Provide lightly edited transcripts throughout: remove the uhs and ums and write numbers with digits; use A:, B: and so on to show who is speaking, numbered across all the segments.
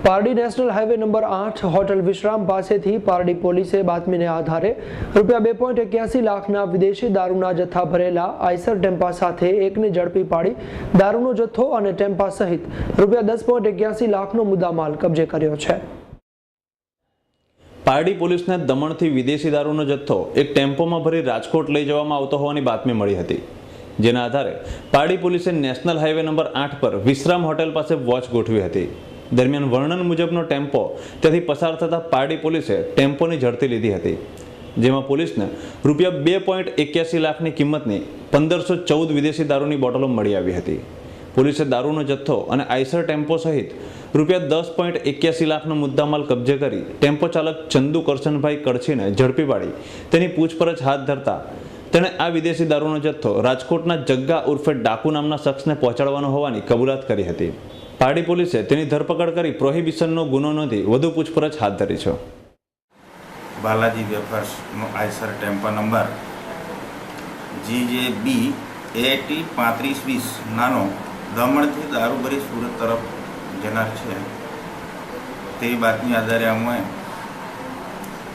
A: Pardi national highway number 8 hotel વિશ્રામ પાસેથી પારડી પોલીસે બાતમીને આધારે ₹2.81 લાખના વિદેશી દારૂના જથ્થા ભરેલા આઈસર ટેમ્પા સાથે એકને ઝડપી પાડી દારૂનો જથ્થો અને ટેમ્પા સહિત ₹10.81 લાખનો મુદ્દામાલ કબજે કર્યો છે।
B: પારડી પોલીસને દમણથી વિદેશી દારૂનો જથ્થો એક ટેમ્પોમાં ભરી રાજકોટ લઈ જવામાં આવતો હોવાની બાતમી મળી હતી, જેના આધારે પારડી પોલીસે નેશનલ હાઈવે નંબર 8 પર વિશ્રામ હોટેલ પાસે વોચ ગોઠવી હતી। દરમિયાન વર્ણન મુજબનો ટેમ્પો ત્યાંથી પસાર થતા પારડી પોલીસે ટેમ્પોની ઝડપી લીધી હતી, જેમાં પોલીસને ₹2.81 લાખની કિંમતની 1514 વિદેશી દારૂની બોટલો મળી આવી હતી। પોલીસે દારૂનો જથ્થો અને આઈસર ટેમ્પો સહિત ₹10.81 લાખનો મુદ્દામાલ કબજે કરી ટેમ્પો ચાલક ચંદુ કરશનભાઈ કડછીને ઝડપી પાડી તેની પૂછપરછ હાથ ધરતા તેણે આ વિદેશી દારૂનો જથ્થો રાજકોટના જગ્ગા ઉર્ફે ડાકુ નામના શખ્સને પહોંચાડવાનો હોવાની કબૂલાત કરી હતી। પારડી પોલીસે તેની ધરપકડ કરી પ્રોહિબિશનનો ગુનો નોંધી વધુ પૂછપરછ હાથ ધરી છે।
C: બાલાજી વેફર્સનો આઈસર ટેમ્પા નંબર GJB AT 3520 નાનો દમણથી દારૂ ભરી સુરત તરફ જનાર છે તે બાતમી આધારે અમે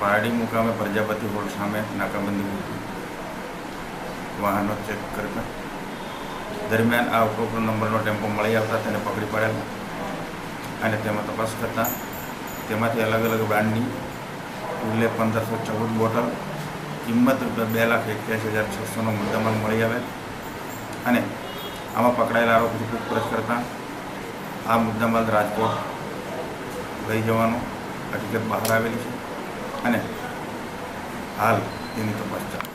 C: પારડી મુકામે પ્રજાપતિ હોલ સામે નાકાબંધી વાહનો ચેક કરતા દરમિયાન આ ઉપરોક્ત નંબરનો ટેમ્પો મળી આવતા તેને પકડી પાડેલા અને તેમાં તપાસ કરતા તેમાંથી અલગ અલગ બ્રાન્ડની કુલ 1514 બોટલ કિંમત ₹2,81,600નો મુદ્દામાલ મળી આવેલ અને આમાં પકડાયેલા આરોપીની પૂછપરછ કરતા આ મુદ્દામાલ રાજકોટ લઈ જવાનો હકીકત બહાર આવેલી છે અને હાલ તેની તપાસ ચાલુ